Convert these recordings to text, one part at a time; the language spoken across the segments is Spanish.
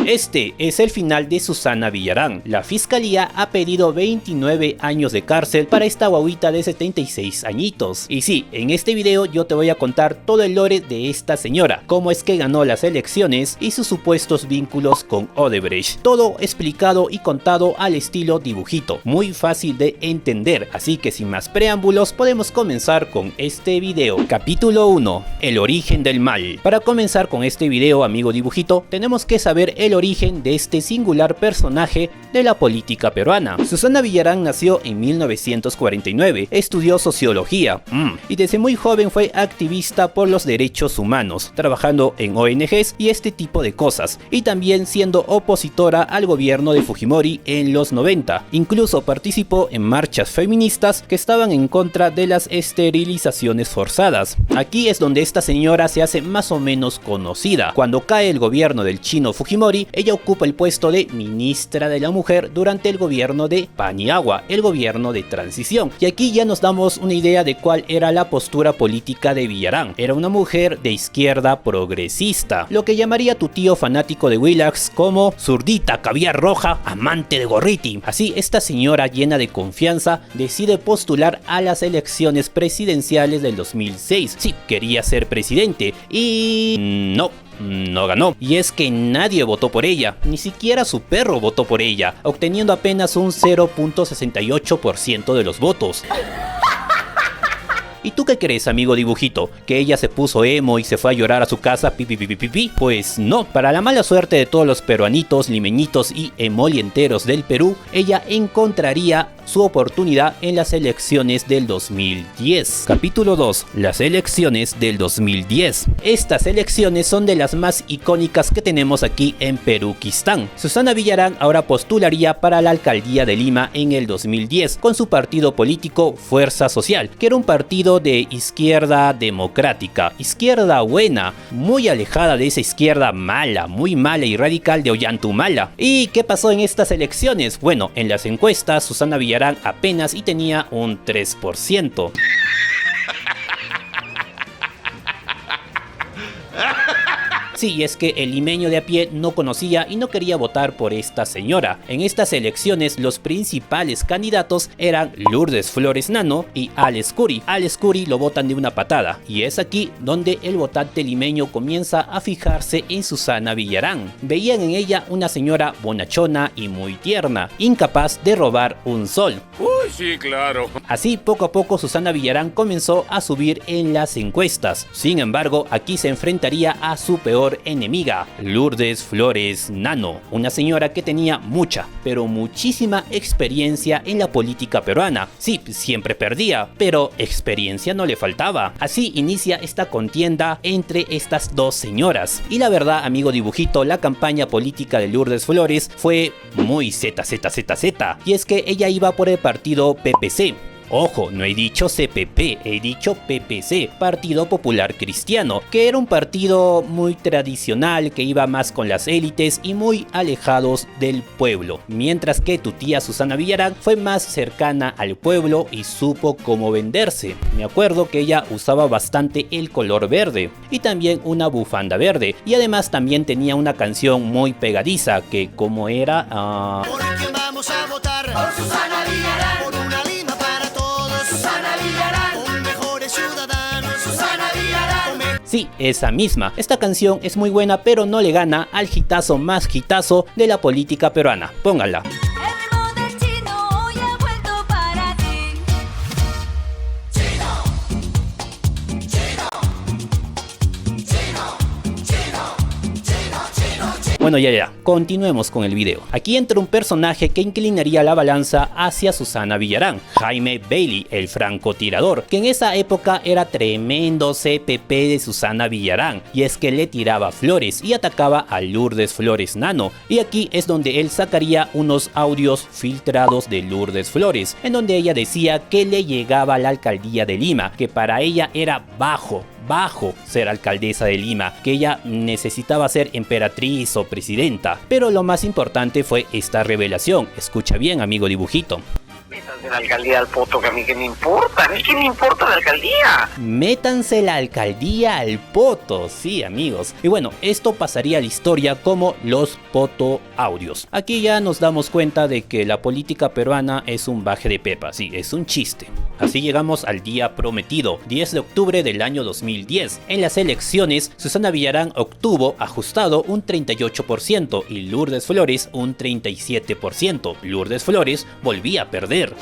Este es el final de Susana Villarán. La fiscalía ha pedido 29 años de cárcel para esta guaguita de 76 añitos. Y sí, en este video yo te voy a contar todo el lore de esta señora, cómo es que ganó las elecciones y sus supuestos vínculos con Odebrecht. Todo explicado y contado al estilo dibujito, muy fácil de entender. Así que sin más preámbulos podemos comenzar con este video. Capítulo 1. El origen del mal. Para comenzar con este video, amigo dibujito, tenemos que saber el origen de este singular personaje de la política peruana. Susana Villarán nació en 1949, estudió sociología y desde muy joven fue activista por los derechos humanos, trabajando en ONGs y este tipo de cosas, y también siendo opositora al gobierno de Fujimori en los 90. Incluso participó en marchas feministas que estaban en contra de las esterilizaciones forzadas. Aquí es donde esta señora se hace más o menos conocida. Cuando cae el gobierno del chino Fujimori, ella ocupa el puesto de ministra de la mujer durante el gobierno de Paniagua, el gobierno de transición. Y aquí ya nos damos una idea de cuál era la postura política de Villarán. Era una mujer de izquierda progresista, lo que llamaría tu tío fanático de Willax como zurdita caviar roja, amante de Gorriti. Así, esta señora llena de confianza decide postular a las elecciones presidenciales del 2006. Sí, quería ser presidente y no ganó. Y es que nadie votó por ella, ni siquiera su perro votó por ella, obteniendo apenas un 0.68% de los votos. ¿Y tú qué crees, amigo dibujito? ¿Que ella se puso emo y se fue a llorar a su casa pi? Pues no, para la mala suerte de todos los peruanitos, limeñitos y emolienteros del Perú, ella encontraría su oportunidad en las elecciones del 2010. Capítulo 2. Las elecciones del 2010. Estas elecciones son de las más icónicas que tenemos aquí en Peruquistán. Susana Villarán ahora postularía para la alcaldía de Lima en el 2010 con su partido político Fuerza Social, que era un partido de izquierda democrática, izquierda buena, muy alejada de esa izquierda mala, muy mala y radical de Ollantumala. ¿Y qué pasó en estas elecciones? Bueno, en las encuestas Susana Villarán apenas y tenía un 3%. Sí, es que el limeño de a pie no conocía y no quería votar por esta señora. En estas elecciones los principales candidatos eran Lourdes Flores Nano y Alex Curi. Alex Curi lo votan de una patada y es aquí donde el votante limeño comienza a fijarse en Susana Villarán. Veían en ella una señora bonachona y muy tierna, incapaz de robar un sol. Uy, sí, claro. Así, poco a poco Susana Villarán comenzó a subir en las encuestas. Sin embargo, aquí se enfrentaría a su peor enemiga, Lourdes Flores Nano, una señora que tenía mucha, pero muchísima experiencia en la política peruana. Sí, siempre perdía, pero experiencia no le faltaba. Así inicia esta contienda entre estas dos señoras. Y la verdad, amigo dibujito, la campaña política de Lourdes Flores fue muy ZZZZ. Y es que ella iba por el partido PPC. Ojo, no he dicho CPP, he dicho PPC, Partido Popular Cristiano, que era un partido muy tradicional que iba más con las élites y muy alejados del pueblo, mientras que tu tía Susana Villarán fue más cercana al pueblo y supo cómo venderse. Me acuerdo que ella usaba bastante el color verde y también una bufanda verde, y además también tenía una canción muy pegadiza que como era... ¿Por quién vamos a votar? Por Susana Villarán. Por una Lima para todos. Susana Villarán. Con mejores ciudadanos. Susana Villarán. Sí, esa misma. Esta canción es muy buena, pero no le gana al hitazo más hitazo de la política peruana. Póngala. Bueno, ya, continuemos con el video. Aquí entra un personaje que inclinaría la balanza hacia Susana Villarán, Jaime Bailey, el francotirador, que en esa época era tremendo CPP de Susana Villarán, y es que le tiraba flores y atacaba a Lourdes Flores Nano, y aquí es donde él sacaría unos audios filtrados de Lourdes Flores, en donde ella decía que le llegaba a la alcaldía de Lima, que para ella era bajo ser alcaldesa de Lima, que ella necesitaba ser emperatriz o presidenta. Pero lo más importante fue esta revelación. Escucha bien, amigo dibujito. la alcaldía al poto, que a mí qué me importa, a mí qué me importa la alcaldía. Métanse la alcaldía al poto, sí amigos. Y bueno, esto pasaría a la historia como los poto audios. Aquí ya nos damos cuenta de que la política peruana es un baje de pepa, sí, es un chiste. Así llegamos al día prometido, 10 de octubre del año 2010. En las elecciones, Susana Villarán obtuvo ajustado un 38% y Lourdes Flores un 37%. Lourdes Flores volvía a perder.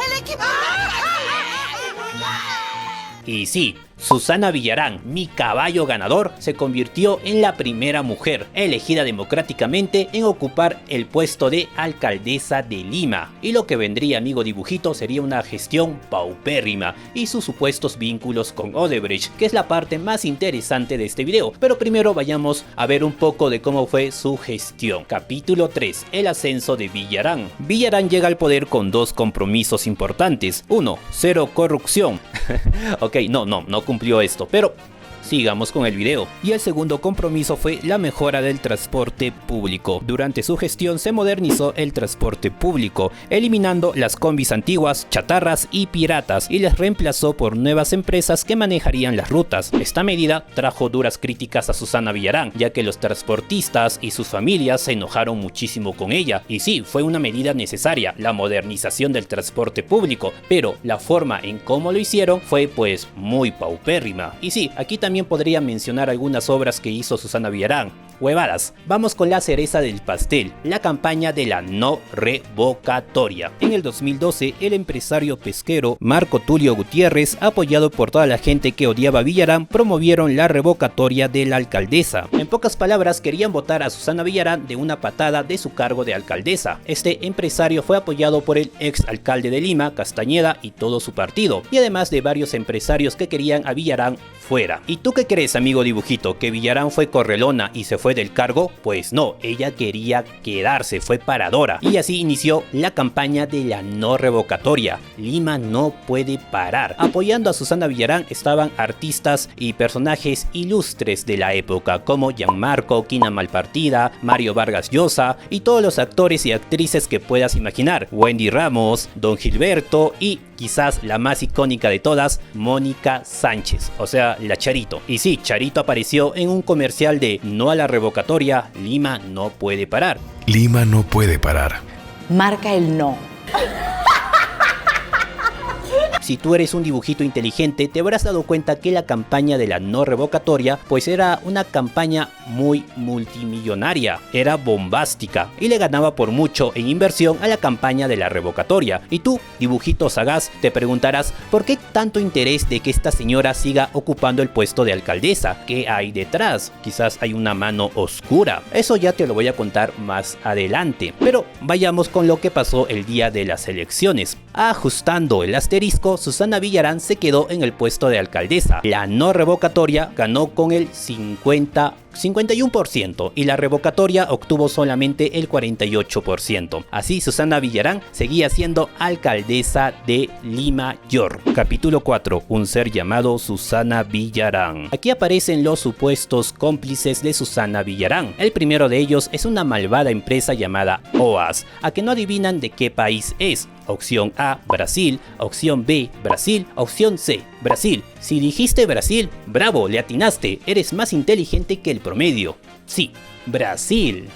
Y sí, Susana Villarán, mi caballo ganador, se convirtió en la primera mujer elegida democráticamente en ocupar el puesto de alcaldesa de Lima. Y lo que vendría, amigo dibujito, sería una gestión paupérrima y sus supuestos vínculos con Odebrecht, que es la parte más interesante de este video. Pero primero vayamos a ver un poco de cómo fue su gestión. Capítulo 3. El ascenso de Villarán. Villarán llega al poder con dos compromisos importantes. 1. Cero corrupción. Ok, no cumplió esto, pero sigamos con el video. Y el segundo compromiso fue la mejora del transporte público. Durante su gestión se modernizó el transporte público, eliminando las combis antiguas, chatarras y piratas, y les reemplazó por nuevas empresas que manejarían las rutas. Esta medida trajo duras críticas a Susana Villarán, ya que los transportistas y sus familias se enojaron muchísimo con ella. Y sí, fue una medida necesaria, la modernización del transporte público, pero la forma en cómo lo hicieron fue pues muy paupérrima. Y sí, aquí también podría mencionar algunas obras que hizo Susana Villarán. Huevadas. Vamos con la cereza del pastel, la campaña de la no revocatoria. En el 2012, el empresario pesquero Marco Tulio Gutiérrez, apoyado por toda la gente que odiaba a Villarán, promovieron la revocatoria de la alcaldesa. En pocas palabras, querían votar a Susana Villarán de una patada de su cargo de alcaldesa. Este empresario fue apoyado por el ex alcalde de Lima, Castañeda, y todo su partido, y además de varios empresarios que querían a Villarán fuera. ¿Y tú qué crees, amigo dibujito? ¿Que Villarán fue correlona y se fue del cargo? Pues no, ella quería quedarse, fue paradora. Y así inició la campaña de la no revocatoria. Lima no puede parar. Apoyando a Susana Villarán estaban artistas y personajes ilustres de la época, como Gianmarco, Quina Malpartida, Mario Vargas Llosa y todos los actores y actrices que puedas imaginar. Wendy Ramos, Don Gilberto y quizás la más icónica de todas, Mónica Sánchez, o sea, la Charito. Y sí, Charito apareció en un comercial de No a la revocatoria, Lima no puede parar. Lima no puede parar. Marca el no. Si tú eres un dibujito inteligente, te habrás dado cuenta que la campaña de la no revocatoria pues era una campaña muy multimillonaria, era bombástica y le ganaba por mucho en inversión a la campaña de la revocatoria. Y tú, dibujito sagaz, te preguntarás ¿por qué tanto interés de que esta señora siga ocupando el puesto de alcaldesa? ¿Qué hay detrás? Quizás hay una mano oscura. Eso ya te lo voy a contar más adelante. Pero vayamos con lo que pasó el día de las elecciones. Ajustando el asterisco, Susana Villarán se quedó en el puesto de alcaldesa. La no revocatoria ganó con el 51% y la revocatoria obtuvo solamente el 48%. Así Susana Villarán seguía siendo alcaldesa de Lima York. Capítulo 4. Un ser llamado Susana Villarán. Aquí aparecen los supuestos cómplices de Susana Villarán. El primero de ellos es una malvada empresa llamada OAS, a que no adivinan de qué país es. Opción A, Brasil. Opción B, Brasil. Opción C, Brasil. Si dijiste Brasil, bravo, le atinaste. Eres más inteligente que el promedio. Sí, Brasil.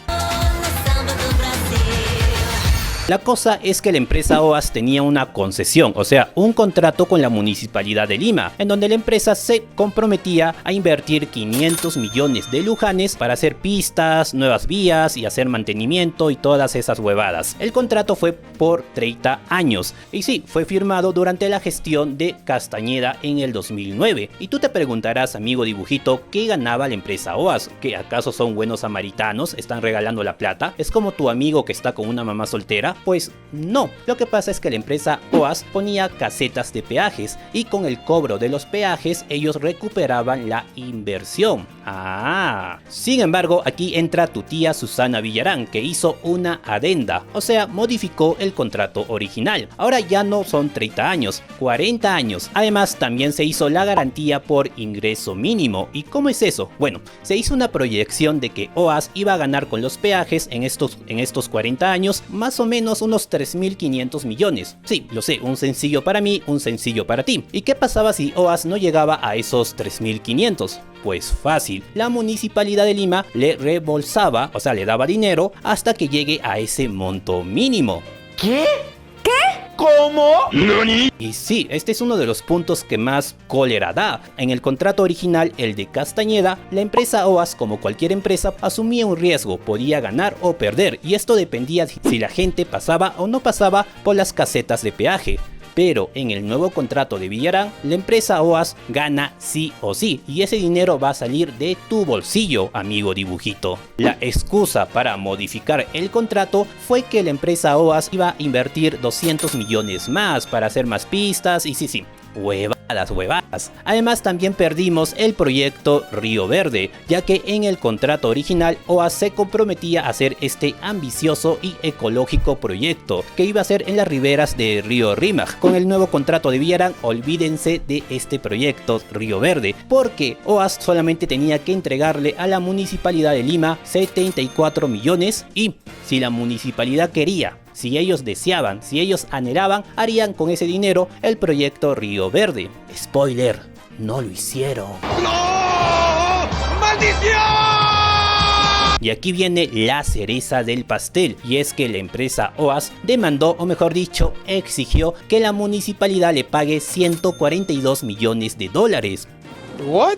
La cosa es que la empresa OAS tenía una concesión, o sea, un contrato con la Municipalidad de Lima, en donde la empresa se comprometía a invertir 500 millones de lujanes para hacer pistas, nuevas vías y hacer mantenimiento y todas esas huevadas. El contrato fue por 30 años y sí, fue firmado durante la gestión de Castañeda en el 2009. Y tú te preguntarás, amigo dibujito, ¿qué ganaba la empresa OAS? ¿Que acaso son buenos samaritanos? ¿Están regalando la plata? ¿Es como tu amigo que está con una mamá soltera? Pues no, lo que pasa es que la empresa OAS ponía casetas de peajes y con el cobro de los peajes ellos recuperaban la inversión. Sin embargo, aquí entra tu tía Susana Villarán, que hizo una adenda, o sea, modificó el contrato original. Ahora ya no son 30 años, 40 años. Además, también se hizo la garantía por ingreso mínimo. ¿Y cómo es eso? Bueno, se hizo una proyección de que OAS iba a ganar con los peajes en estos 40 años más o menos menos unos 3.500 millones. Sí, lo sé, un sencillo para mí, un sencillo para ti. ¿Y qué pasaba si OAS no llegaba a esos 3.500? Pues fácil, la Municipalidad de Lima le reembolsaba, o sea, le daba dinero hasta que llegue a ese monto mínimo. ¿Qué? ¿Cómo? Y sí, este es uno de los puntos que más cólera da. En el contrato original, el de Castañeda, la empresa OAS, como cualquier empresa, asumía un riesgo, podía ganar o perder, y esto dependía si la gente pasaba o no pasaba por las casetas de peaje. Pero en el nuevo contrato de Villarán, la empresa OAS gana sí o sí, y ese dinero va a salir de tu bolsillo, amigo dibujito. La excusa para modificar el contrato fue que la empresa OAS iba a invertir 200 millones más para hacer más pistas, y sí, huevadas. Además, también perdimos el proyecto Río Verde, ya que en el contrato original OAS se comprometía a hacer este ambicioso y ecológico proyecto que iba a ser en las riberas de Río Rímac. Con el nuevo contrato de Villarán, olvídense de este proyecto Río Verde, porque OAS solamente tenía que entregarle a la Municipalidad de Lima 74 millones y si la municipalidad quería, si ellos deseaban, si ellos anhelaban, harían con ese dinero el proyecto Río Verde. Spoiler, no lo hicieron. ¡No! ¡Maldición! Y aquí viene la cereza del pastel, y es que la empresa OAS demandó, o mejor dicho, exigió que la municipalidad le pague 142 millones de dólares. What?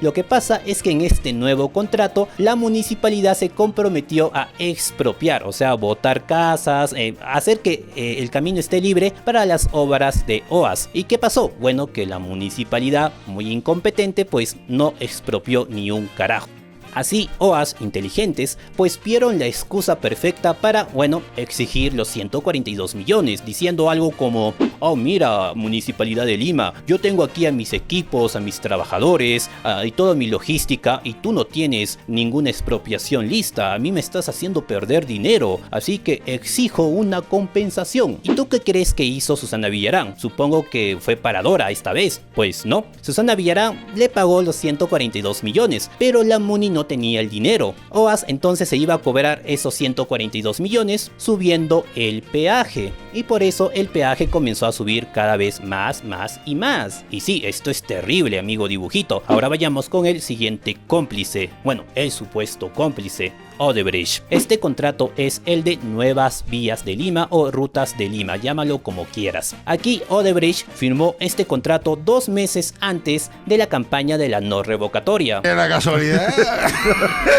Lo que pasa es que en este nuevo contrato la municipalidad se comprometió a expropiar, o sea, botar casas, hacer que el camino esté libre para las obras de OAS. ¿Y qué pasó? Bueno, que la municipalidad, muy incompetente, pues no expropió ni un carajo. Así, OAS inteligentes pues vieron la excusa perfecta para, bueno, exigir los 142 millones, diciendo algo como: oh mira, Municipalidad de Lima, yo tengo aquí a mis equipos, a mis trabajadores y toda mi logística, y tú no tienes ninguna expropiación lista, a mí me estás haciendo perder dinero, así que exijo una compensación. ¿Y tú qué crees que hizo Susana Villarán? Supongo que fue paradora esta vez. Pues no, Susana Villarán le pagó los 142 millones, pero la Muni no tenía el dinero. OAS entonces se iba a cobrar esos 142 millones subiendo el peaje, y por eso el peaje comenzó a subir cada vez más y más. Y sí, esto es terrible, amigo dibujito. Ahora vayamos con el siguiente cómplice, bueno, el supuesto cómplice: Odebrecht. Este contrato es el de Nuevas Vías de Lima o Rutas de Lima, llámalo como quieras. Aquí Odebrecht firmó este contrato 2 meses antes de la campaña de la no revocatoria. ¿Era casualidad?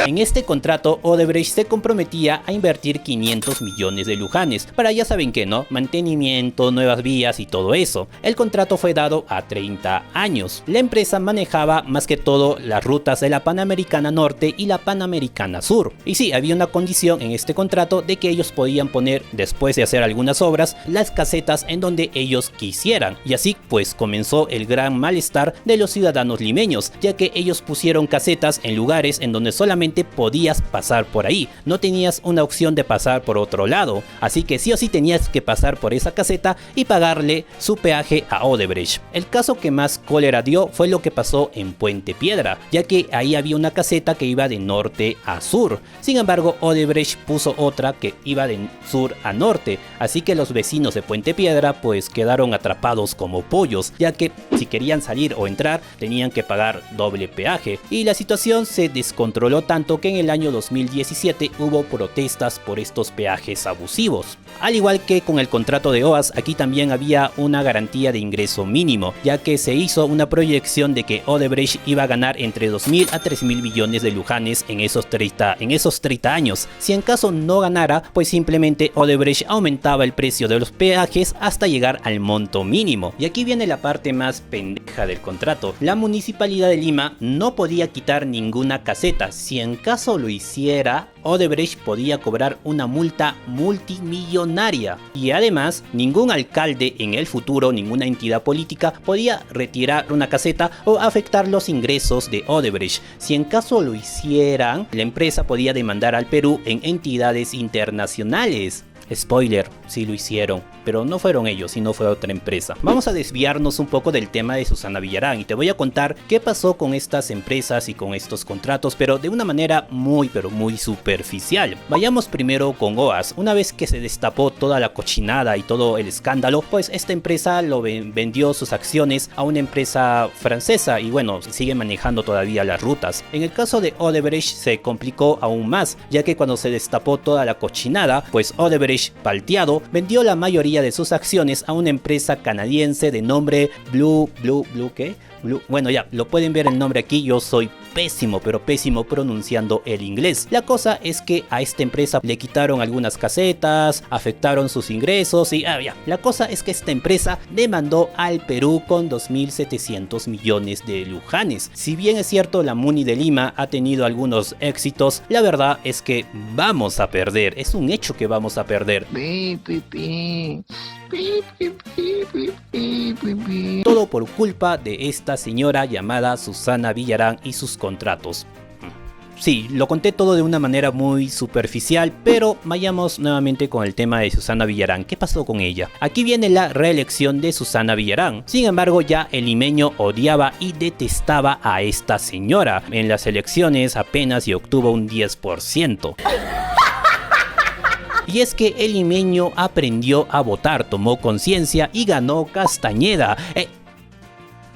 En este contrato, Odebrecht se comprometía a invertir 500 millones de lujanes para, ya saben que no, mantenimiento, nuevas vías y todo eso. El contrato fue dado a 30 años. La empresa manejaba más que todo las rutas de la Panamericana Norte y la Panamericana Sur. Y sí, había una condición en este contrato de que ellos podían poner, después de hacer algunas obras, las casetas en donde ellos quisieran. Y así pues comenzó el gran malestar de los ciudadanos limeños, ya que ellos pusieron casetas en lugares en donde solamente podías pasar por ahí, no tenías una opción de pasar por otro lado, así que sí o sí tenías que pasar por esa caseta y pagarle su peaje a Odebrecht. El caso que más cólera dio fue lo que pasó en Puente Piedra, ya que ahí había una caseta que iba de norte a sur. Sin embargo, Odebrecht puso otra que iba de sur a norte, así que los vecinos de Puente Piedra pues quedaron atrapados como pollos, ya que si querían salir o entrar tenían que pagar doble peaje, y la situación se descontroló tanto que en el año 2017 hubo protestas por estos peajes abusivos. Al igual que con el contrato de OAS, aquí también había una garantía de ingreso mínimo, ya que se hizo una proyección de que Odebrecht iba a ganar entre 2.000 a 3.000 millones de lujanes en esos 30 años. Si en caso no ganara, pues simplemente Odebrecht aumentaba el precio de los peajes hasta llegar al monto mínimo. Y aquí viene la parte más pendeja del contrato: la Municipalidad de Lima no podía quitar ninguna caseta. Si en caso lo hiciera, Odebrecht podía cobrar una multa multimillonaria, y además ningún alcalde en el futuro, ninguna entidad política podía retirar una caseta o afectar los ingresos de Odebrecht. Si en caso lo hicieran, la empresa podía demandar al Perú en entidades internacionales. Spoiler, sí lo hicieron, pero no fueron ellos, sino fue otra empresa. Vamos a desviarnos un poco del tema de Susana Villarán y te voy a contar qué pasó con estas empresas y con estos contratos, pero de una manera muy pero muy superficial. Vayamos primero con OAS. Una vez que se destapó toda la cochinada y todo el escándalo, pues esta empresa lo vendió sus acciones a una empresa francesa y bueno, sigue manejando todavía las rutas. En el caso de Odebrecht se complicó aún más, ya que cuando se destapó toda la cochinada, pues Odebrecht, palteado, vendió la mayoría de sus acciones a una empresa canadiense de nombre bueno, ya, lo pueden ver el nombre aquí. Yo soy pésimo, pero pésimo pronunciando el inglés. La cosa es que a esta empresa le quitaron algunas casetas, afectaron sus ingresos y ya. La cosa es que esta empresa demandó al Perú con 2.700 millones de lujanes. Si bien es cierto, la Muni de Lima ha tenido algunos éxitos, la verdad es que vamos a perder. Es un hecho que vamos a perder. Todo por culpa de esta señora llamada Susana Villarán y sus contratos. Sí, lo conté todo de una manera muy superficial, pero vayamos nuevamente con el tema de Susana Villarán. ¿Qué pasó con ella? Aquí viene la reelección de Susana Villarán. Sin embargo, ya el limeño odiaba y detestaba a esta señora. En las elecciones apenas obtuvo un 10%. Y es que el limeño aprendió a votar, tomó conciencia y ganó Castañeda.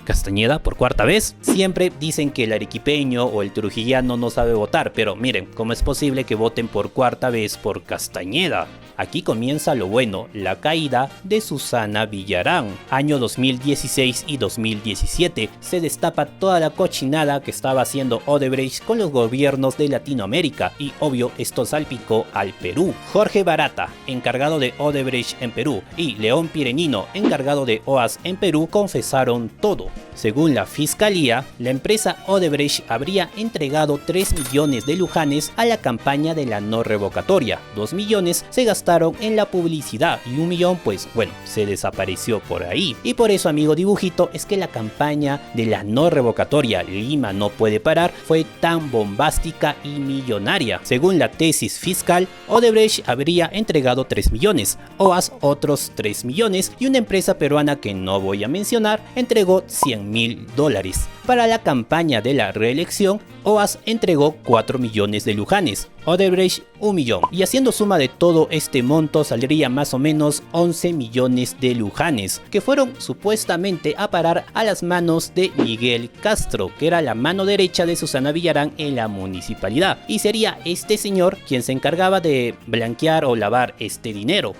¿Castañeda por cuarta vez? Siempre dicen que el arequipeño o el trujillano no sabe votar, pero miren, ¿cómo es posible que voten por cuarta vez por Castañeda? Aquí comienza lo bueno, la caída de Susana Villarán. Año 2016 y 2017 se destapa toda la cochinada que estaba haciendo Odebrecht con los gobiernos de Latinoamérica y obvio esto salpicó al Perú. Jorge Barata, encargado de Odebrecht en Perú, y León Pirenino, encargado de OAS en Perú, confesaron todo. Según la fiscalía, la empresa Odebrecht habría entregado 3 millones de lujanes a la campaña de la no revocatoria. 2 millones se gastaron en la publicidad y 1 millón, pues bueno, se desapareció por ahí. Y por eso, amigo dibujito, es que la campaña de la no revocatoria Lima no puede parar fue tan bombástica y millonaria. Según la tesis fiscal, Odebrecht habría entregado 3 millones, OAS otros 3 millones y una empresa peruana que no voy a mencionar entregó $100.000. Para la campaña de la reelección, OAS entregó 4 millones de lujanes, Odebrecht 1 millón. Y haciendo suma de todo este monto saldría más o menos 11 millones de lujanes, que fueron supuestamente a parar a las manos de Miguel Castro, que era la mano derecha de Susana Villarán en la municipalidad. Y sería este señor quien se encargaba de blanquear o lavar este dinero.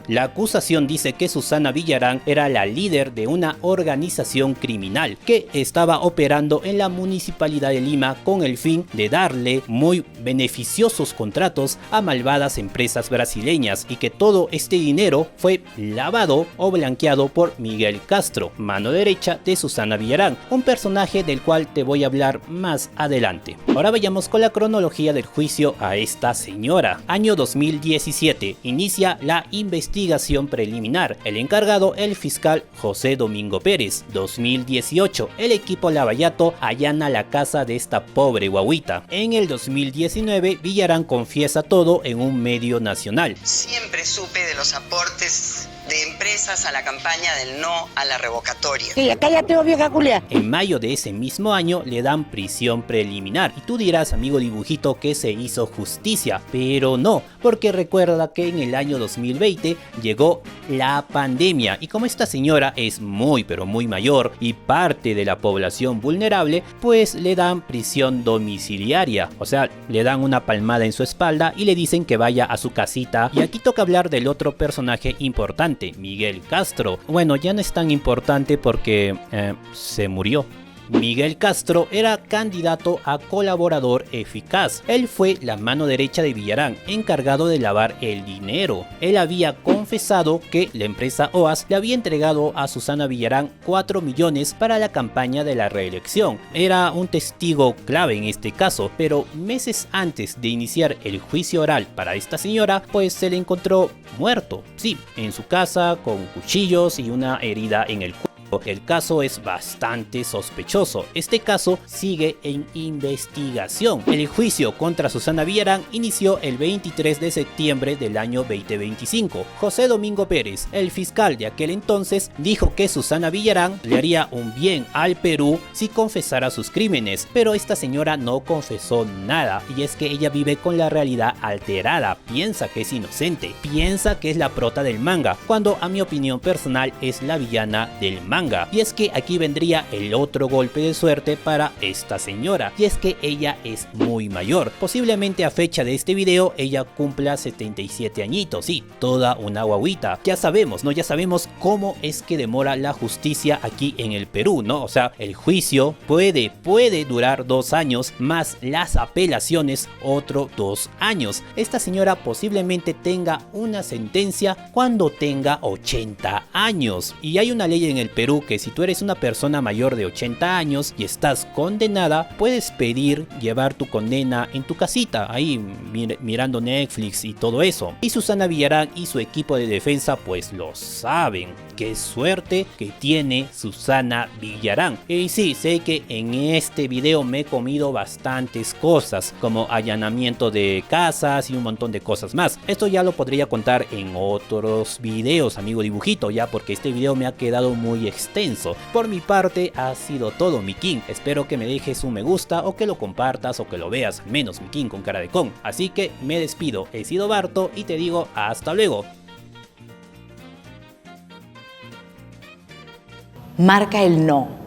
La acusación dice que Susana Villarán era la líder de una organización criminal que estaba operando en la municipalidad de Lima con el fin de darle muy beneficiosos contratos a malvadas empresas brasileñas y que todo este dinero fue lavado o blanqueado por Miguel Castro, mano derecha de Susana Villarán, un personaje del cual te voy a hablar más adelante. Ahora vayamos con la cronología del juicio a esta señora. Año 2017, inicia la investigación preliminar. El encargado, el fiscal José Domingo Pérez. 2018, el equipo Lavallato allana la casa de esta pobre guaguita. En el 2019, Villarán confiesa todo en un medio nacional. Siempre supe de los aportes de empresas a la campaña del no a la revocatoria. Cállate, vieja culia. En mayo de ese mismo año le dan prisión preliminar. Y tú dirás, amigo dibujito, que se hizo justicia, pero no, porque recuerda que en el año 2020 llegó la pandemia y como esta señora es muy pero muy mayor y parte de la población vulnerable, pues le dan prisión domiciliaria, o sea, le dan una palmada en su espalda y le dicen que vaya a su casita. Y aquí toca hablar del otro personaje importante, Miguel Castro. Bueno, ya no es tan importante porque se murió. Miguel Castro era candidato a colaborador eficaz. Él fue la mano derecha de Villarán, encargado de lavar el dinero. Él había confesado que la empresa OAS le había entregado a Susana Villarán 4 millones para la campaña de la reelección. Era un testigo clave en este caso, pero meses antes de iniciar el juicio oral para esta señora, pues se le encontró muerto. Sí, en su casa con cuchillos y una herida en el cuerpo. El caso es bastante sospechoso. Este caso sigue en investigación. El juicio contra Susana Villarán inició el 23 de septiembre del año 2025. José Domingo Pérez, el fiscal de aquel entonces, dijo que Susana Villarán le haría un bien al Perú si confesara sus crímenes, pero esta señora no confesó nada, y es que ella vive con la realidad alterada, piensa que es inocente, piensa que es la prota del manga, cuando a mi opinión personal es la villana del manga. Y es que aquí vendría el otro golpe de suerte para esta señora, y es que ella es muy mayor, posiblemente a fecha de este video ella cumpla 77 añitos, sí, toda una guaguita. Ya sabemos, ¿no? Ya sabemos cómo es que demora la justicia aquí en el Perú, ¿no? O sea, el juicio puede durar 2 años, más las apelaciones otro 2 años. Esta señora posiblemente tenga una sentencia cuando tenga 80 años. Y hay una ley en el Perú que si tú eres una persona mayor de 80 años y estás condenada, puedes pedir llevar tu condena en tu casita, ahí mirando Netflix y todo eso. Y Susana Villarán y su equipo de defensa pues lo saben. Qué suerte que tiene Susana Villarán. Y sí, sé que en este video me he comido bastantes cosas, como allanamiento de casas y un montón de cosas más. Esto ya lo podría contar en otros videos, amigo dibujito, ya porque este video me ha quedado muy extenso. Por mi parte ha sido todo, mi king. Espero que me dejes un me gusta o que lo compartas o que lo veas, al menos mi king con cara de con. Así que me despido, he sido Barto y te digo hasta luego. Marca el no.